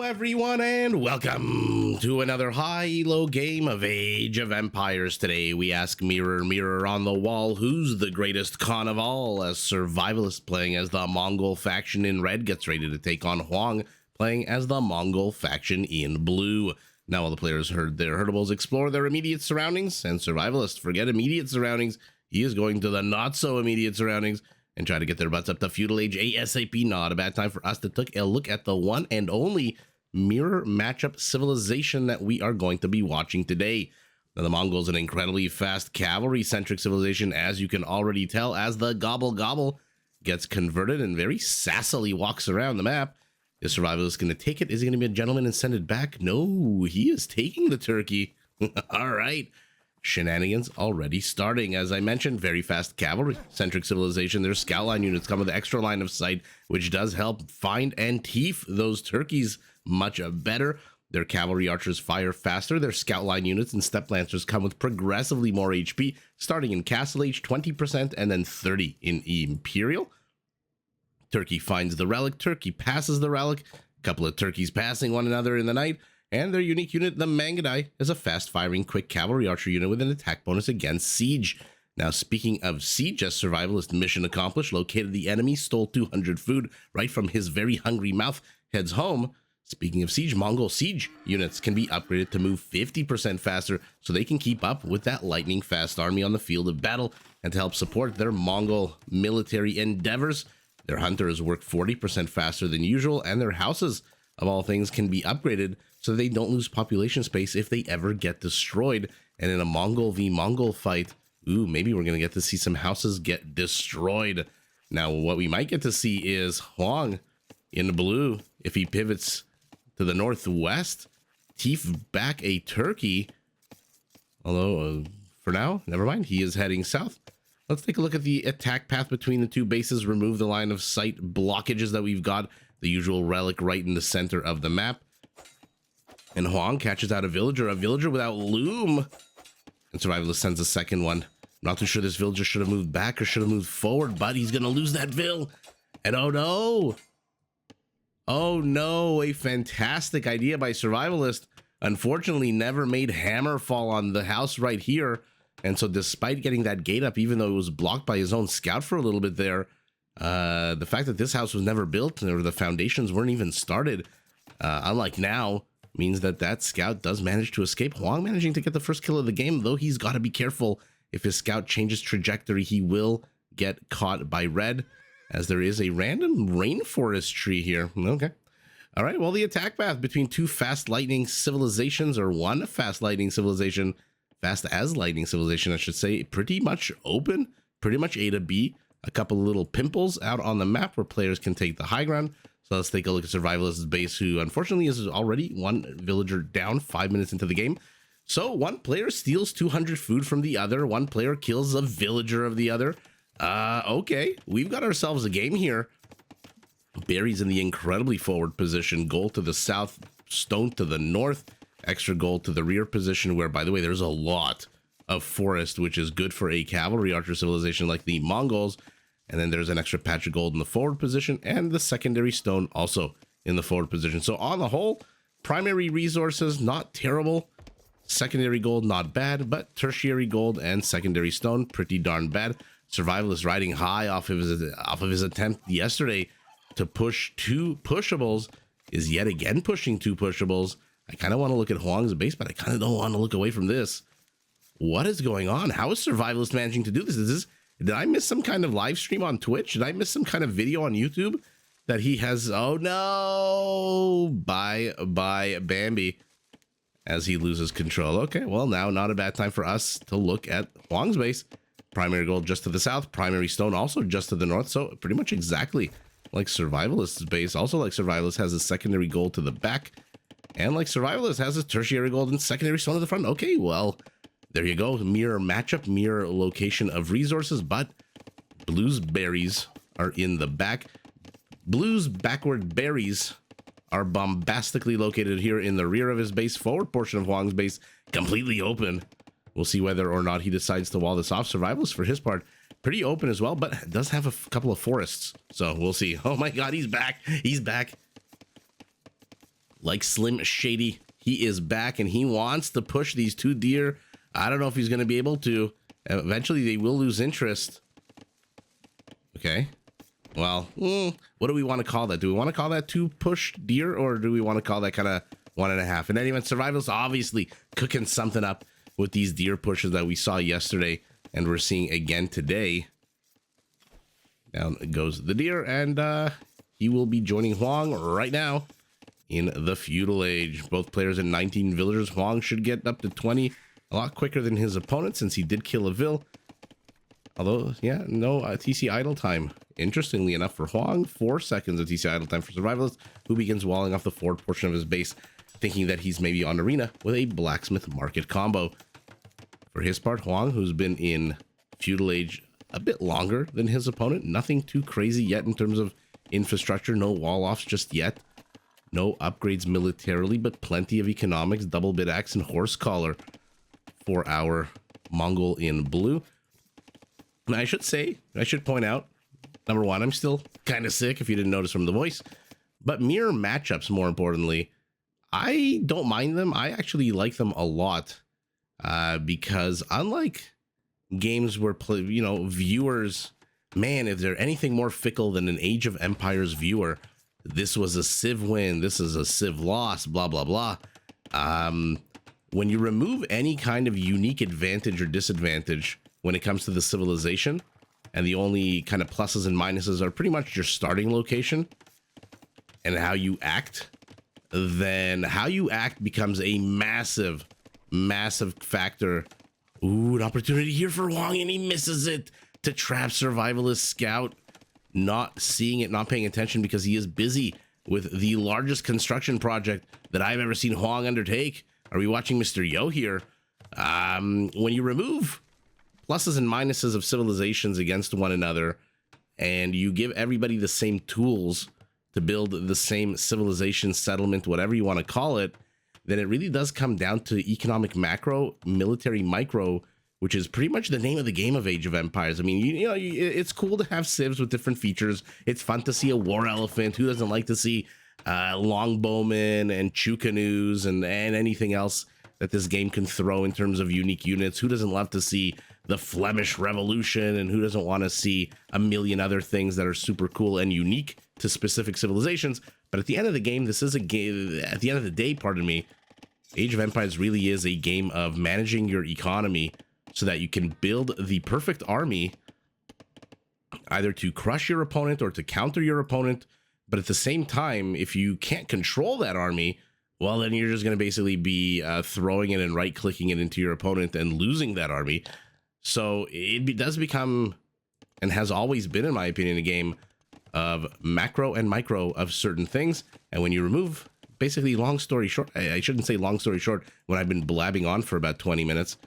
everyone, and welcome to another high-low game of Age of Empires. Today, we ask Mirror, Mirror on the wall, who's the greatest Khan of all, as Survivalist playing as the Mongol faction in red gets ready to take on Hoang, playing as the Mongol faction in blue. Now all the players heard their herdables explore their immediate surroundings, and Survivalist, forget immediate surroundings, he is going to the not-so-immediate surroundings, and try to get their butts up to Feudal Age ASAP. Not a bad time for us to take a look at the one and only mirror matchup civilization that we are going to be watching today. Now, the Mongols, an incredibly fast cavalry-centric civilization, as you can already tell, as the Gobble Gobble gets converted and very sassily walks around the map. Is Survivalist going to take it? Is he going to be a gentleman and send it back? No, he is taking the turkey. All right. Shenanigans already starting. As I mentioned, very fast cavalry-centric civilization. Their scout line units come with extra line of sight, which does help find and teeth those turkeys much better. Their cavalry archers fire faster. Their scout line units and steppe lancers come with progressively more HP, starting in Castle Age 20% and then 30 in Imperial. Turkey finds the relic. Turkey passes the relic. A couple of turkeys passing one another in the night. And their unique unit, the Mangadai, is a fast-firing, quick cavalry archer unit with an attack bonus against siege. Now, speaking of siege, as Survivalist mission accomplished, located the enemy, stole 200 food right from his very hungry mouth, heads home. Speaking of siege, Mongol siege units can be upgraded to move 50% faster so they can keep up with that lightning-fast army on the field of battle and to help support their Mongol military endeavors. Their hunters work 40% faster than usual, and their houses, of all things, can be upgraded so they don't lose population space if they ever get destroyed. And in a Mongol v Mongol fight, ooh, maybe we're going to get to see some houses get destroyed. Now, what we might get to see is Hoang in the blue, if he pivots to the northwest, teeth back a turkey. Although, for now, never mind, he is heading south. Let's take a look at the attack path between the two bases, remove the line of sight blockages that we've got, the usual relic right in the center of the map. And Hoang catches out a villager without loom. And Survivalist sends a second one. Not too sure this villager should have moved back or should have moved forward, but he's going to lose that vill. And oh no. Oh no, a fantastic idea by Survivalist. Unfortunately, never made hammer fall on the house right here. And so despite getting that gate up, even though it was blocked by his own scout for a little bit there, the fact that this house was never built or the foundations weren't even started, unlike now, means that that scout does manage to escape. Hoang managing to get the first kill of the game, though he's got to be careful. If his scout changes trajectory, he will get caught by red, as there is a random rainforest tree here. Okay. All right, well, the attack path between two fast lightning civilizations, or one fast lightning civilization, fast as lightning civilization, I should say, pretty much open, pretty much A to B. A couple of little pimples out on the map where players can take the high ground. So let's take a look at Survivalist's base, who unfortunately is already one villager down 5 minutes into the game. So one player steals 200 food from the other. One player kills a villager of the other. Okay, we've got ourselves a game here. Berries in the incredibly forward position. Gold to the south, stone to the north. Extra gold to the rear position, where, by the way, there's a lot of forest, which is good for a cavalry archer civilization like the Mongols. And then there's an extra patch of gold in the forward position, and the secondary stone also in the forward position. So on the whole, primary resources, not terrible. Secondary gold, not bad, but tertiary gold and secondary stone, pretty darn bad. Survivalist riding high off of his attempt yesterday to push two pushables, is yet again pushing two pushables. I kind of want to look at Hoang's base, but I kind of don't want to look away from this. What is going on? How is Survivalist managing to do this? Did I miss some kind of live stream on Twitch? Did I miss some kind of video on YouTube that he has? Oh no! Bye Bambi, as he loses control. Okay, well, now not a bad time for us to look at Hoang's base. Primary gold just to the south, primary stone also just to the north. So pretty much exactly like Survivalist's base. Also like Survivalist has a secondary gold to the back, and like Survivalist has a tertiary gold and secondary stone to the front. Okay, well, there you go. Mirror matchup, mirror location of resources, but Blue's berries are in the back. Blue's backward berries are bombastically located here in the rear of his base. Forward portion of Hoang's base completely open. We'll see whether or not he decides to wall this off. Survivalist, for his part, pretty open as well, but does have a couple of forests. So we'll see. Oh my god, he's back. He's back. like Slim Shady. He is back and he wants to push these 2 deer. I don't know if he's going to be able to. Eventually, they will lose interest. Okay. Well, what do we want to call that? Do we want to call that 2 push deer, or do we want to call that kind of 1.5? And then even Survivalist obviously cooking something up with these deer pushes that we saw yesterday and we're seeing again today. Down goes the deer, and he will be joining Hoang right now in the Feudal Age. Both players in 19 villagers. Hoang should get up to 20 a lot quicker than his opponent since he did kill a vill. Although, yeah, no TC idle time. Interestingly enough for Hoang, 4 seconds of TC idle time for Survivalist, who begins walling off the forward portion of his base, thinking that he's maybe on arena with a blacksmith market combo. For his part, Hoang, who's been in Feudal Age a bit longer than his opponent, nothing too crazy yet in terms of infrastructure, no wall offs just yet, no upgrades militarily, but plenty of economics, double bit axe and horse collar for our Mongol in blue. And I should point out, number one, I'm still kind of sick if you didn't notice from the voice, but mirror matchups, more importantly, I don't mind them. I actually like them a lot because unlike games where, viewers, man, if they're anything more fickle than an Age of Empires viewer, this was a Civ win, this is a Civ loss, blah, blah, blah. When you remove any kind of unique advantage or disadvantage when it comes to the civilization, and the only kind of pluses and minuses are pretty much your starting location and how you act, then how you act becomes a massive, massive factor. Ooh, an opportunity here for Hoang, and he misses it to trap Survivalist Scout, not seeing it, not paying attention because he is busy with the largest construction project that I've ever seen Hoang undertake. Are we watching Mr. Yo here? When you remove pluses and minuses of civilizations against one another, and you give everybody the same tools to build the same civilization, settlement, whatever you want to call it, then it really does come down to economic macro, military micro, which is pretty much the name of the game of Age of Empires. I mean, it's cool to have civs with different features. It's fun to see a war elephant. Who doesn't like to see longbowmen and chew canoes and anything else that this game can throw in terms of unique units? Who doesn't love to see the Flemish Revolution, and who doesn't want to see a million other things that are super cool and unique to specific civilizations? But at the end of the game, this is a game, at the end of the day, pardon me, Age of Empires really is a game of managing your economy so that you can build the perfect army, either to crush your opponent or to counter your opponent. But at the same time, if you can't control that army, well, then you're just going to basically be throwing it and right-clicking it into your opponent and losing that army. So it does become, and has always been, in my opinion, a game of macro and micro of certain things. And when you remove, basically, long story short, I shouldn't say long story short when I've been blabbing on for about 20 minutes.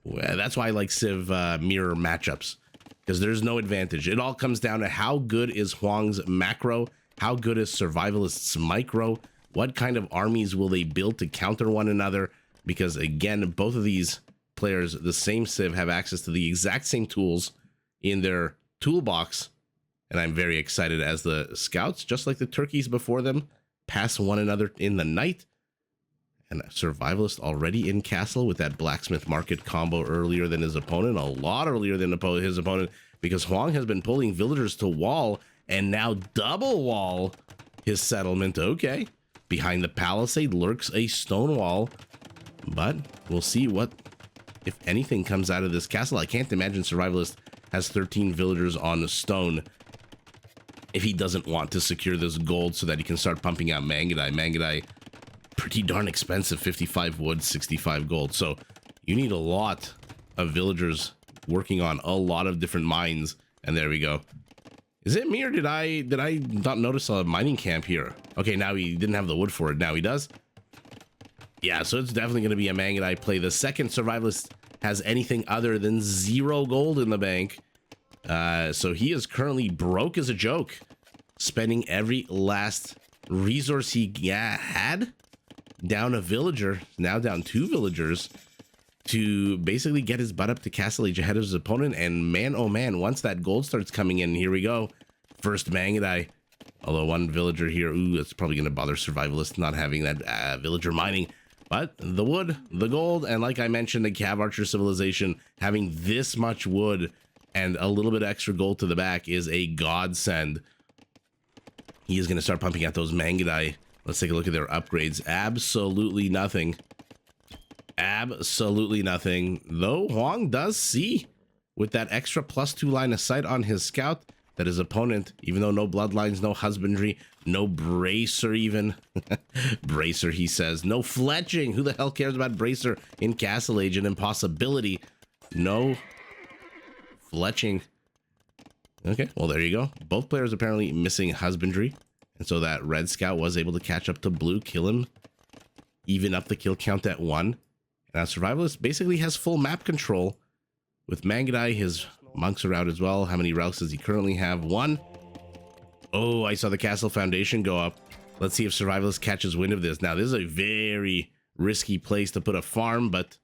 That's why I like Civ mirror matchups, because there's no advantage. It all comes down to how good is Hoang's macro, how good is Survivalist's micro, what kind of armies will they build to counter one another, because again, both of these players, the same Civ, have access to the exact same tools in their toolbox. And I'm very excited as the scouts, just like the turkeys before them, pass one another in the night. And Survivalist already in castle with that blacksmith market combo earlier than his opponent, a lot earlier than his opponent, because Hoang has been pulling villagers to wall and now double wall his settlement. Okay, behind the palisade lurks a stone wall, but we'll see what, if anything, comes out of this castle. I can't imagine Survivalist has 13 villagers on the stone if he doesn't want to secure this gold so that he can start pumping out Mangudai. Mangudai, pretty darn expensive, 55 wood, 65 gold. So you need a lot of villagers working on a lot of different mines. And there we go. Is it me, or did I not notice a mining camp here? Okay, now he didn't have the wood for it. Now he does. Yeah, so it's definitely going to be a Mangudai play. The second Survivalist has anything other than 0 gold in the bank. So he is currently broke as a joke, spending every last resource he had, down a villager, now down 2 villagers, to basically get his butt up to Castle Age ahead of his opponent. And man, oh man, once that gold starts coming in, here we go. First Mangudai Although one villager here, ooh, it's probably going to bother Survivalist not having that villager mining. But the wood, the gold, and like I mentioned, the Cav Archer civilization, having this much wood and a little bit of extra gold to the back is a godsend. He is going to start pumping out those Mangudai. Let's take a look at their upgrades. Absolutely nothing. Absolutely nothing. Though Hoang does see with that extra +2 line of sight on his scout that his opponent, even though no bloodlines, no husbandry, no bracer even. Bracer, he says. No fletching. Who the hell cares about bracer in Castle Age? An impossibility. No fletching. Okay, well, there you go. Both players apparently missing husbandry. And so that red scout was able to catch up to blue, kill him, even up the kill count at 1. And now Survivalist basically has full map control. With Mangudai, his monks are out as well. How many relics does he currently have? 1. Oh, I saw the castle foundation go up. Let's see if Survivalist catches wind of this. Now, this is a very risky place to put a farm, but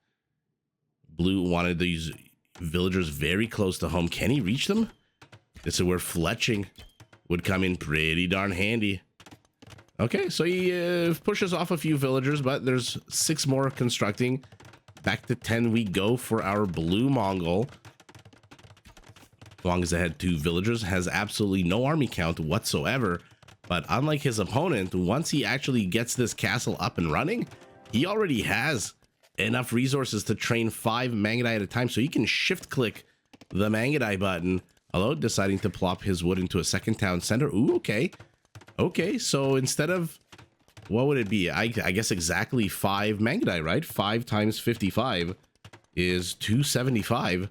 blue wanted these villagers very close to home. Can he reach them? This is where fletching would come in pretty darn handy. Okay, so he pushes off a few villagers, but there's 6 more constructing. Back to 10 we go for our blue Mongol. Hoang is ahead 2 villagers, has absolutely no army count whatsoever. But unlike his opponent, once he actually gets this castle up and running, he already has enough resources to train 5 Mangudai at a time, so he can shift click the Mangudai button, although deciding to plop his wood into a second town center. Ooh, okay. Okay, so instead of, what would it be? I guess exactly 5 Mangudai, right? 5 times 55 is 275.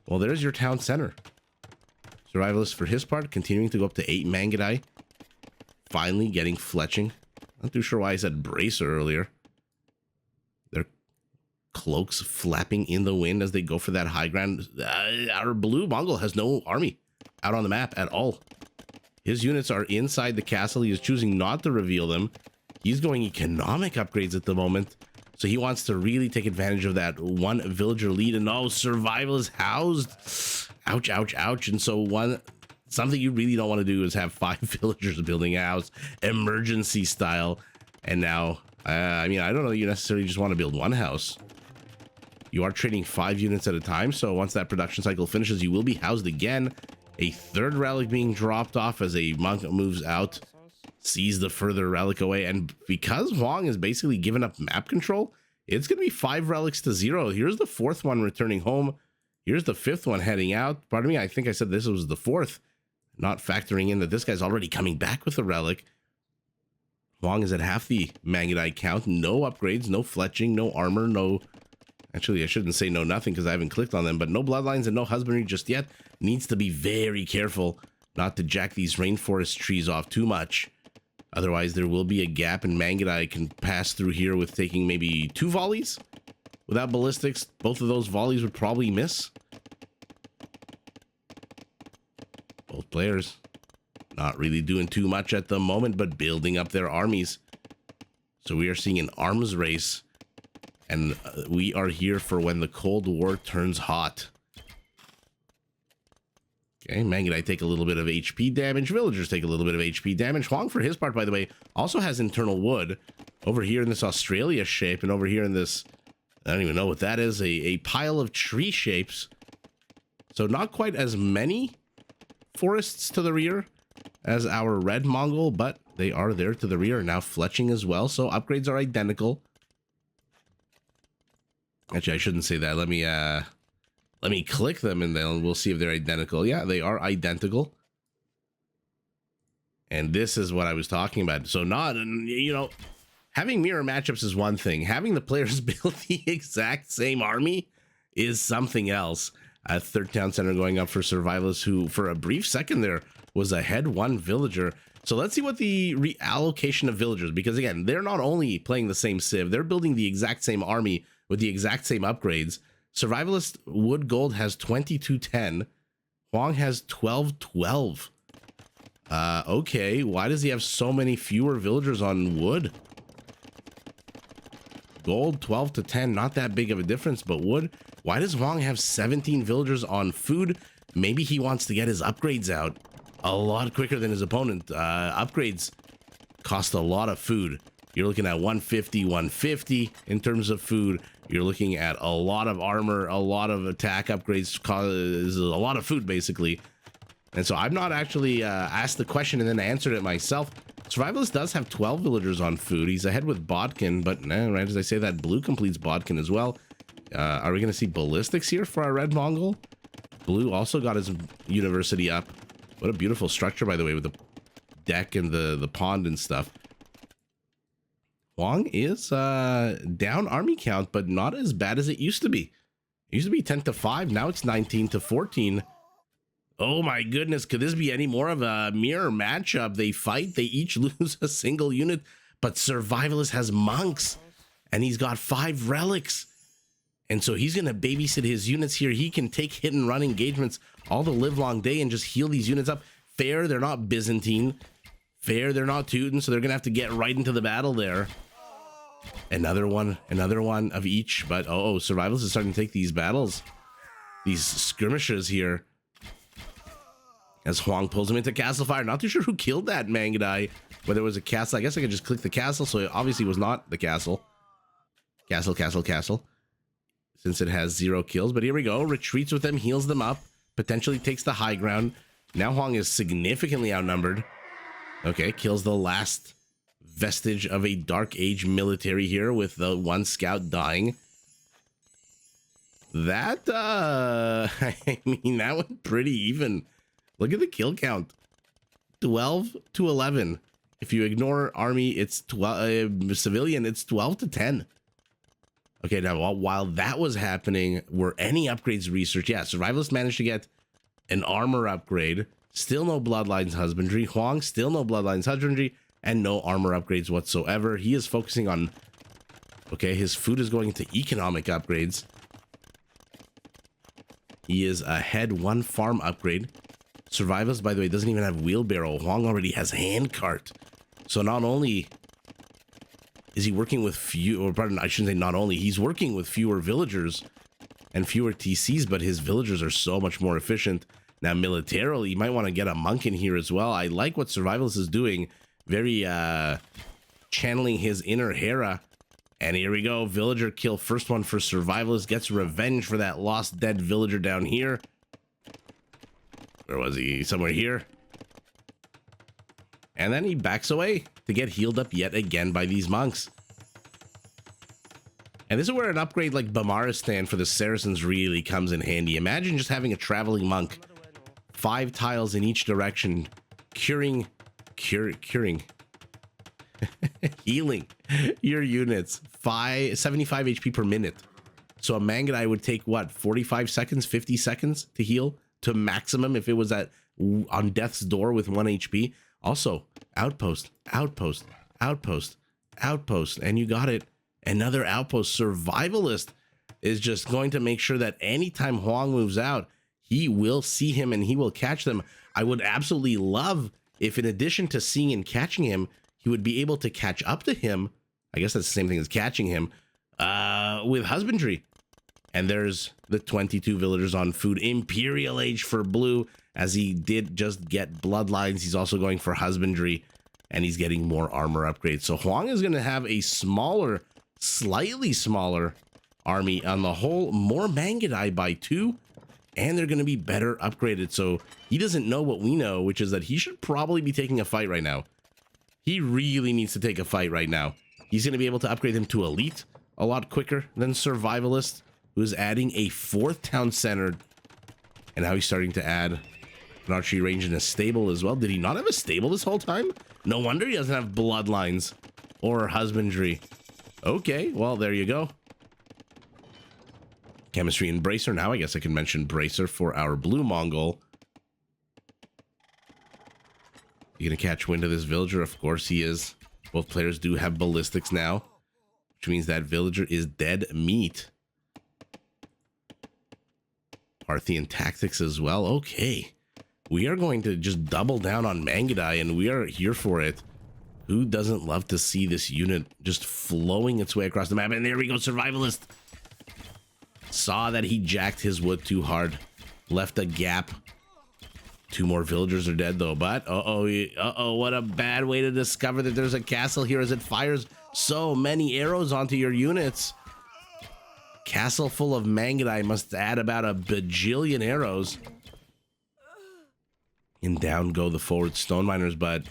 Well, there's your town center. Survivalist, for his part, continuing to go up to 8 Mangudai. Finally getting fletching. Not too sure why I said bracer earlier. Their cloaks flapping in the wind as they go for that high ground. Our blue Mongol has no army out on the map at all. His units are inside the castle. He is choosing not to reveal them. He's going economic upgrades at the moment. So he wants to really take advantage of that 1 villager lead. And oh, survival is housed. Ouch, ouch, ouch. And so something you really don't want to do is have 5 villagers building a house, emergency style. And now, I mean, I don't know that you necessarily just want to build 1 house. You are trading 5 units at a time. So once that production cycle finishes, you will be housed again. A 3rd relic being dropped off as a monk moves out, sees the further relic away. And because Hoang has basically given up map control, it's going to be 5 relics to 0. Here's the 4th one returning home. Here's the 5th one heading out. Pardon me, I think I said this was the 4th. Not factoring in that this guy's already coming back with a relic. Hoang is at half the Mangudai count. No upgrades, no fletching, no armor, no... Actually, I shouldn't say no nothing because I haven't clicked on them, but no bloodlines and no husbandry just yet. Needs to be very careful not to jack these rainforest trees off too much. Otherwise, there will be a gap, and Mangudai can pass through here with taking maybe 2 volleys. Without ballistics, both of those volleys would probably miss. Both players not really doing too much at the moment, but building up their armies. So we are seeing an arms race. And we are here for when the Cold War turns hot. Okay, Mangudai take a little bit of HP damage. Villagers take a little bit of HP damage. Hoang, for his part, by the way, also has internal wood. Over here in this Australia shape, and over here in this, I don't even know what that is, a pile of tree shapes. So not quite as many forests to the rear as our red Mongol, but they are there to the rear. Now fletching as well, so upgrades are identical. Actually, I shouldn't say that. Let me click them and then we'll see if they're identical. Yeah, they are identical. And this is what I was talking about. So not, you know, having mirror matchups is one thing. Having the players build the exact same army is something else. A 3rd town center going up for Survivalist, who for a brief second there was ahead 1 villager. So let's see what the reallocation of villagers, because again, they're not only playing the same civ, they're building the exact same army with the exact same upgrades. Survivalist Wood Gold has 2210. Hoang has 1212. Okay, why does he have so many fewer villagers on wood? Gold 12 to 10, not that big of a difference, but wood. Why does Hoang have 17 villagers on food? Maybe he wants to get his upgrades out a lot quicker than his opponent. Upgrades cost a lot of food. You're looking at 150 in terms of food. You're looking at a lot of armor, a lot of attack upgrades, causes a lot of food basically. And so I'm not actually asked the question and then answered it myself. Survivalist does have 12 villagers on food. He's ahead with Bodkin, but right as I say that, Blue completes Bodkin as well. Are we going to see ballistics here for our red Mongol? Blue also got his university up. What a beautiful structure, by the way, with the deck and the pond and stuff. Hoang is down army count, but not as bad as it used to be. It used to be 10-5. Now it's 19-14. Oh my goodness. Could this be any more of a mirror matchup? They fight. They each lose a single unit, but Survivalist has monks and he's got 5 relics. And so he's going to babysit his units here. He can take hit and run engagements all the live long day and just heal these units up. Fair, they're not Byzantine. Fair, they're not Teuton, so they're going to have to get right into the battle there. Another one of each. But, Survivalist is starting to take these battles. These skirmishes here. As Hoang pulls him into castle fire. Not too sure who killed that Mangudai. Whether it was a castle. I guess I could just click the castle, so it obviously was not the castle. Castle. Since it has 0 kills. But here we go. Retreats with them, heals them up. Potentially takes the high ground. Now Hoang is significantly outnumbered. Okay, kills the last vestige of a Dark Age military here with the 1 scout dying. That, I mean, that went pretty even. Look at the kill count. 12-11. If you ignore army, it's 12, civilian, it's 12-10. Okay, now while that was happening, were any upgrades researched? Yeah, Survivalist managed to get an armor upgrade. Still no Bloodlines Husbandry. Hoang, still no Bloodlines Husbandry. And no armor upgrades whatsoever. He is focusing on... Okay, his food is going into economic upgrades. He is ahead 1 farm upgrade. Survivalist, by the way, doesn't even have wheelbarrow. Hoang already has handcart. So not only... is he working with I shouldn't say not only, he's working with fewer villagers and fewer TCs, but his villagers are so much more efficient. Now, militarily, you might want to get a monk in here as well. I like what Survivalist is doing. Very, channeling his inner Hera. And here we go. Villager kill. First one for Survivalist. Gets revenge for that lost dead villager down here. Where was he? Somewhere here. And then he backs away to get healed up yet again by these monks. And this is where an upgrade like Bamaristan for the Saracens really comes in handy. Imagine just having a traveling monk. 5 tiles in each direction. Curing. Healing your units. 75 HP per minute. So a Mangudai would take, what, 45 seconds, 50 seconds to heal to maximum if it was on death's door with 1 HP. Also, outpost, and you got it. Another outpost. Survivalist is just going to make sure that anytime Hoang moves out, he will see him and he will catch them. I would absolutely love if, in addition to seeing and catching him, he would be able to catch up to him. I guess that's the same thing as catching him with husbandry. And there's the 22 villagers on food. Imperial Age for Blue, as he did just get bloodlines. He's also going for husbandry, and he's getting more armor upgrades. So Hoang is going to have a smaller, slightly smaller army on the whole. More Mangudai by 2, and they're going to be better upgraded. So he doesn't know what we know, which is that he should probably be taking a fight right now. He really needs to take a fight right now. He's going to be able to upgrade him to elite a lot quicker than Survivalist, who is adding a 4th town center. And now he's starting to add an archery range and a stable as well. Did he not have a stable this whole time? No wonder he doesn't have bloodlines or husbandry. Okay, well, there you go. Chemistry and Bracer. Now I guess I can mention Bracer for our blue Mongol. You gonna catch wind of this villager? Of course he is. Both players do have ballistics now, which means that villager is dead meat. Parthian tactics as well. Okay. We are going to just double down on Mangudai, and we are here for it. Who doesn't love to see this unit just flowing its way across the map? And there we go, Survivalist. Saw that he jacked his wood too hard. Left a gap. 2 more villagers are dead though, but what a bad way to discover that there's a castle here as it fires so many arrows onto your units. Castle full of Mangudai must add about a bajillion arrows. And down go the forward stone miners, but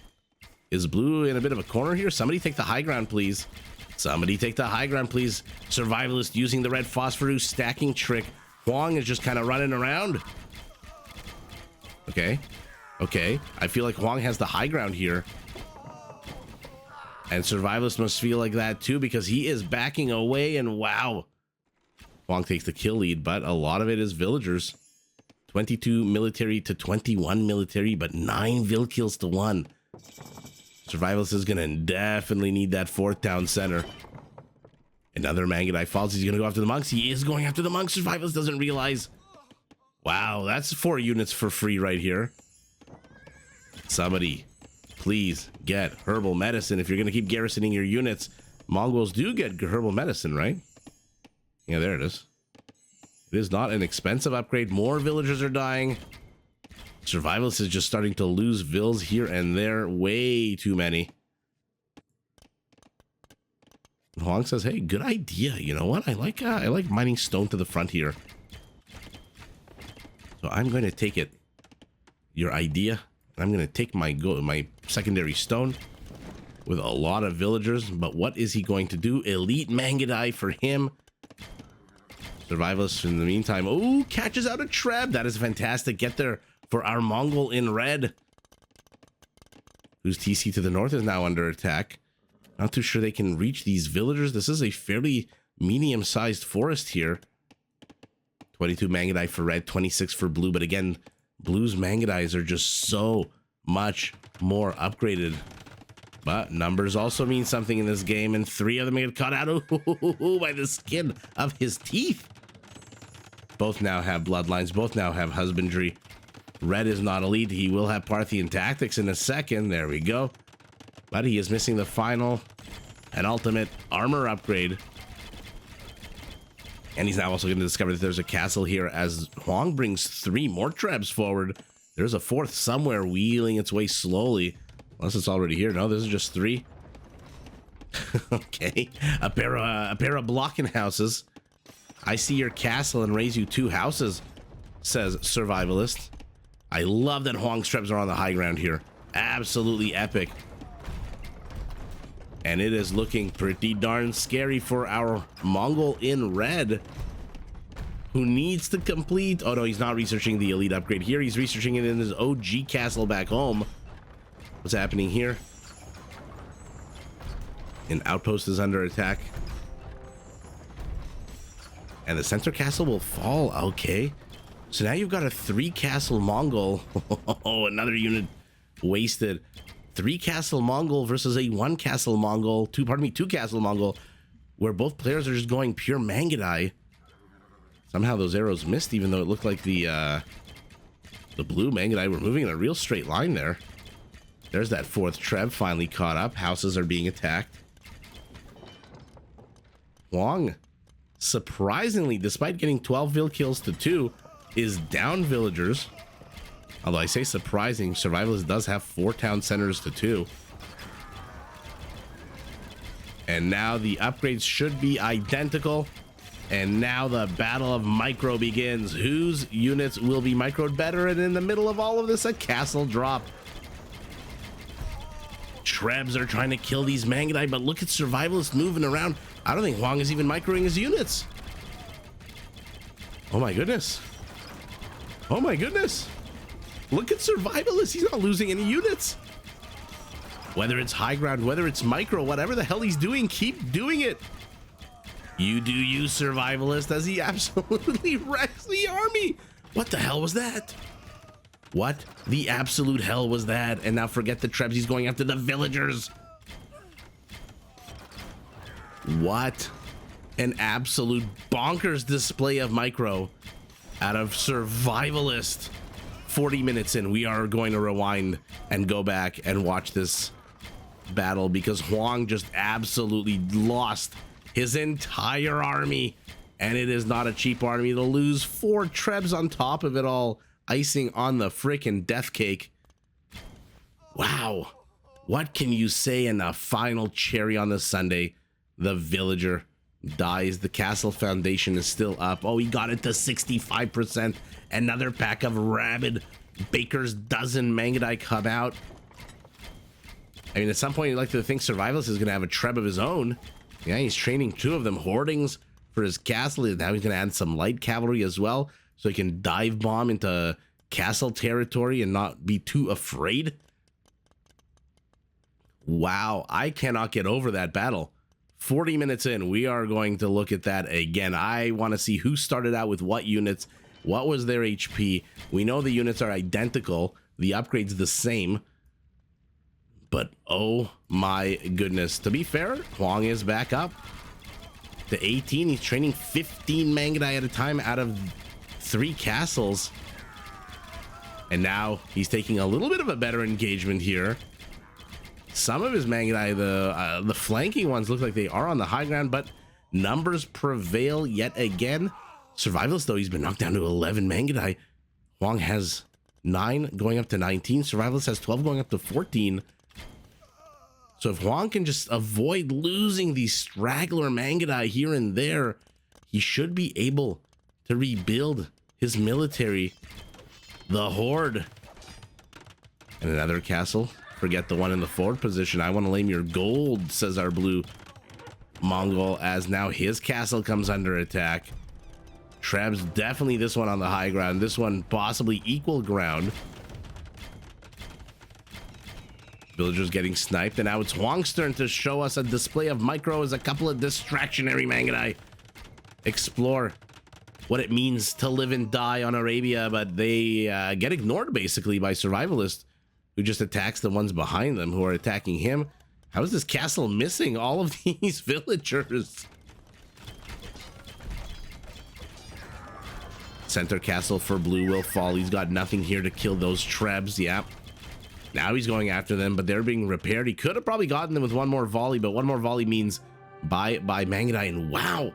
is blue in a bit of a corner here? Somebody take the high ground, please. Somebody take the high ground, please. Survivalist using the red phosphorus stacking trick. Hoang is just kind of running around. Okay. Okay. I feel like Hoang has the high ground here. And Survivalist must feel like that too, because he is backing away, and wow. Hoang takes the kill lead, but a lot of it is villagers. 22 military to 21 military, but 9 vill kills to 1. Survivalist is going to definitely need that 4th town center. Another Mangudai falls. He's going to go after the monks. He is going after the monks. Survivalist doesn't realize. Wow, that's 4 units for free right here. Somebody, please get herbal medicine if you're going to keep garrisoning your units. Mongols do get herbal medicine, right? Yeah, there it is. It is not an expensive upgrade. More villagers are dying. Survivalist is just starting to lose vills here and there. Way too many. Hoang says, hey, good idea. You know what? I like mining stone to the front here. So I'm going to take it. Your idea. I'm going to take my secondary stone with a lot of villagers. But what is he going to do? Elite Mangudai for him. Survivalist in the meantime. Oh, catches out a trap. That is fantastic. Get there for our Mongol in red, whose TC to the north is now under attack. Not too sure they can reach these villagers. This is a fairly medium-sized forest here. 22 Mangudai for red, 26 for blue. But again, blue's Mangudais are just so much more upgraded. But numbers also mean something in this game, and 3 of them get caught out by the skin of his teeth. Both now have bloodlines. Both now have husbandry. Red is not elite. He will have Parthian tactics in a second. There we go. But he is missing the final and ultimate armor upgrade. And he's now also going to discover that there's a castle here as Hoang brings 3 more trebs forward. There's a 4th somewhere wheeling its way slowly. Unless it's already here. No, this is just 3. Okay. A pair of blocking houses. I see your castle and raise you 2 houses, says Survivalist. I love that Hoang's trebs are on the high ground here. Absolutely epic. And it is looking pretty darn scary for our Mongol in red, who needs to complete... Oh, no, he's not researching the elite upgrade here. He's researching it in his OG castle back home. What's happening here? An outpost is under attack. And the center castle will fall. Okay. So now you've got a 3 castle Mongol. Oh, another unit wasted. 3 castle Mongol versus a 1 castle Mongol. 2 castle Mongol, where both players are just going pure Mangudai. Somehow those arrows missed, even though it looked like the blue Mangudai were moving in a real straight line there. There's that 4th treb finally caught up. Houses are being attacked. Hoang, surprisingly, despite getting 12 vill kills to 2, is down villagers. Although I say surprising, Survivalist does have 4 town centers to 2. And now the upgrades should be identical. And now the battle of micro begins. Whose units will be microed better? And in the middle of all of this, a castle drop. Trebs are trying to kill these Mangudai, but look at Survivalist moving around. I don't think Hoang is even microing his units. Oh my goodness. Oh my goodness. Look at Survivalist. He's not losing any units. Whether it's high ground, whether it's micro, whatever the hell he's doing, keep doing it. You do you, Survivalist, as he absolutely wrecks the army. What the hell was that? What the absolute hell was that? And now forget the trebs. He's going after the villagers. What an absolute bonkers display of micro out of Survivalist. 40 minutes in, we are going to rewind and go back and watch this battle, because Hoang just absolutely lost his entire army, and it is not a cheap army to lose. 4 trebs on top of it all. icing on the frickin' death cake. Wow. What can you say in a final cherry on the sundae? The villager dies. The castle foundation is still up. Oh, he got it to 65%. Another pack of rabid baker's dozen Mangudai come out. I mean, at some point, you'd like to think Survivalist is going to have a Treb of his own. Yeah, he's training 2 of them, hoardings for his castle. Now he's going to add some light cavalry as well, so he can dive bomb into castle territory and not be too afraid. Wow, I cannot get over that battle. 40 minutes in, we are going to look at that again. I want to see who started out with what units, what was their HP. We know the units are identical, the upgrade's the same. But oh my goodness. To be fair, Hoang is back up to 18. He's training 15 Mangudai at a time out of 3 castles. And now he's taking a little bit of a better engagement here. Some of his Mangudai, the flanking ones, look like they are on the high ground, but numbers prevail yet again. Survivalist, though, he's been knocked down to 11 Mangudai. Hoang has 9 going up to 19. Survivalist has 12 going up to 14. So if Hoang can just avoid losing these straggler Mangudai here and there, he should be able to rebuild his military. The Horde. And another castle. Forget the one in the forward position. I want to lame your gold, says our blue Mongol, as now his castle comes under attack. Treb's definitely this one on the high ground. This one possibly equal ground. Villagers getting sniped, and now it's Hoang's turn to show us a display of micro as a couple of distractionary Mangudai explore what it means to live and die on Arabia, but they get ignored basically by Survivalist, who just attacks the ones behind them who are attacking him. How is this castle missing all of these villagers? Center castle for blue will fall. He's got nothing here to kill those Trebs. Yeah. Now he's going after them, but they're being repaired. He could have probably gotten them with one more volley, but one more volley means bye Mangudai. And wow,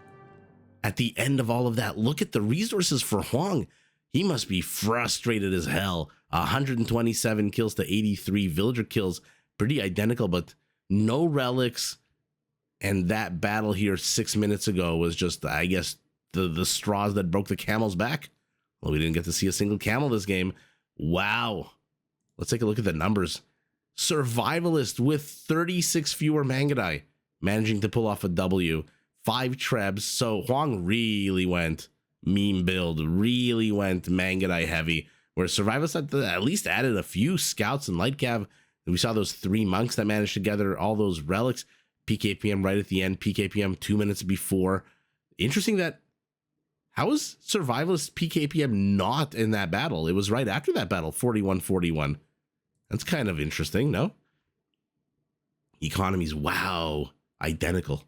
at the end of all of that, look at the resources for Hoang. He must be frustrated as hell. 127 kills to 83 villager kills, pretty identical, but no relics. And that battle here 6 minutes ago was just, I guess, the straws that broke the camel's back. Well, we didn't get to see a single camel this game. Wow. Let's take a look at the numbers. Survivalist with 36 fewer Mangudai, managing to pull off a W. 5 Trebs. So Hoang really went meme build, really went Mangudai heavy, where Survivalist at least added a few scouts and light cav. We saw those 3 monks that managed to gather all those relics. PKPM right at the end, PKPM 2 minutes before. Interesting that, how was Survivalist PKPM not in that battle? It was right after that battle, 41-41. That's kind of interesting, no? Economies, wow, identical.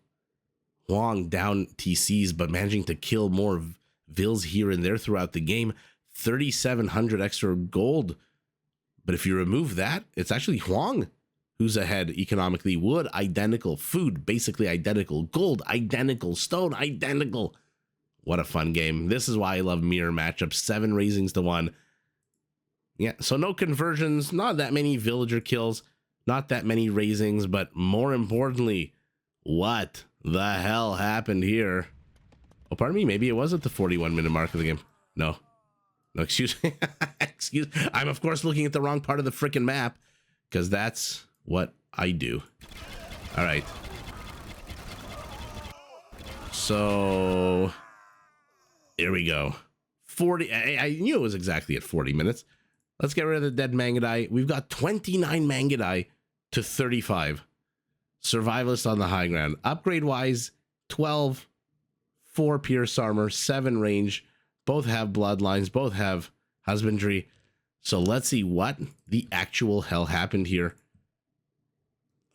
Hoang down TCs, but managing to kill more vills here and there throughout the game. 3,700 extra gold. But if you remove that, it's actually Hoang who's ahead economically. Wood, identical. Food, basically identical. Gold, identical. Stone, identical. What a fun game. This is why I love mirror matchups. 7 raisings to 1. Yeah, so no conversions, not that many villager kills, not that many raisings, but more importantly, what the hell happened here? Oh, pardon me, maybe it was at the 41-minute mark of the game. No, excuse me. I'm of course looking at the wrong part of the freaking map, because that's what I do. All right. So here we go. 40. I knew it was exactly at 40 minutes. Let's get rid of the dead Mangudai. We've got 29 Mangudai to 35. Survivalist on the high ground. Upgrade wise, 12, 4 pierce armor, 7 range. Both have bloodlines, both have husbandry. So let's see what the actual hell happened here.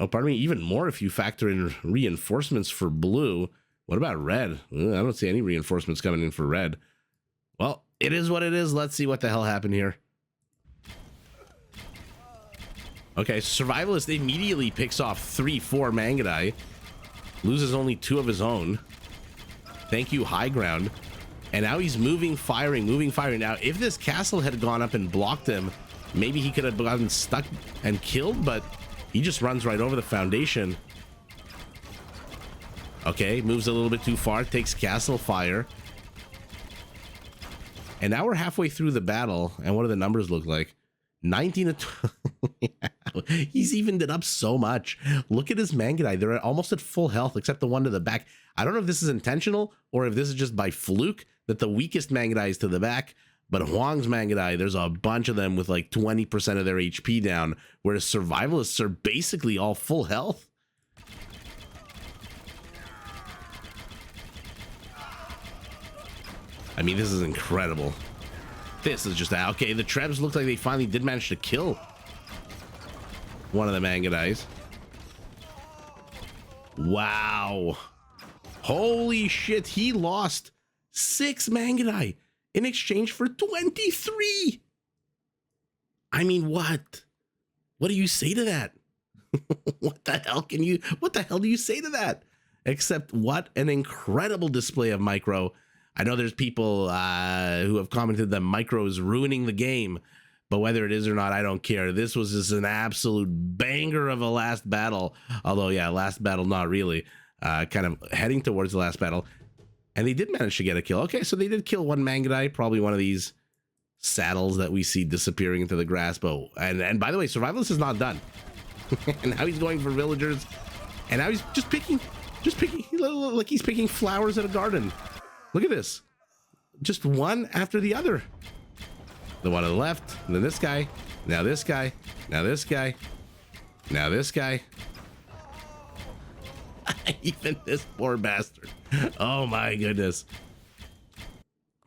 Oh, pardon me, even more if you factor in reinforcements for blue. What about red? I don't see any reinforcements coming in for red. Well, it is what it is. Let's see what the hell happened here. Okay, Survivalist immediately picks off 3-4 Mangudai. Loses only 2 of his own. Thank you, high ground. And now he's moving, firing. Now, if this castle had gone up and blocked him, maybe he could have gotten stuck and killed, but he just runs right over the foundation. Okay, moves a little bit too far, takes castle fire. And now we're halfway through the battle, and what do the numbers look like? 19 to 12. Yeah, he's evened it up so much. Look at his Mangudai. They're almost at full health, except the one to the back. I don't know if this is intentional or if this is just by fluke that the weakest Mangudai is to the back. But Hoang's Mangudai, there's a bunch of them with like 20% of their HP down, whereas Survivalists are basically all full health. I mean, this is incredible. This is just okay. The Trebs look like they finally did manage to kill one of the Mangudais. Wow. Holy shit. He lost 6 Mangudai in exchange for 23. I mean, what? What do you say to that? What the hell do you say to that? Except what an incredible display of micro. I know there's people who have commented that micro is ruining the game, but whether it is or not, I don't care. This was just an absolute banger of a last battle. Although, yeah, last battle, not really. Kind of heading towards the last battle. And they did manage to get a kill. Okay, so they did kill one Mangudai, probably one of these saddles that we see disappearing into the grass. But, and by the way, Survivalist is not done. And now he's going for villagers. And now he's just picking, like he's picking flowers at a garden. Look at this. Just one after the other. The one on the left, and then this guy, now this guy, now this guy, now this guy. Even this poor bastard. Oh my goodness.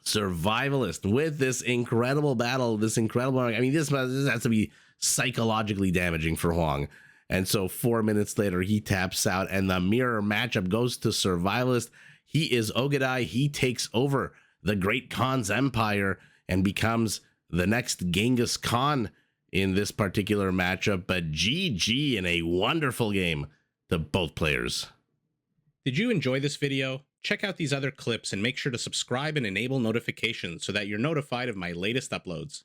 Survivalist with this incredible battle, this incredible, I mean, this has to be psychologically damaging for Hoang. And so 4 minutes later, he taps out, and the mirror matchup goes to Survivalist. He is Ogadai. He takes over the Great Khan's empire and becomes the next Genghis Khan in this particular matchup. But GG in a wonderful game to both players. Did you enjoy this video? Check out these other clips and make sure to subscribe and enable notifications so that you're notified of my latest uploads.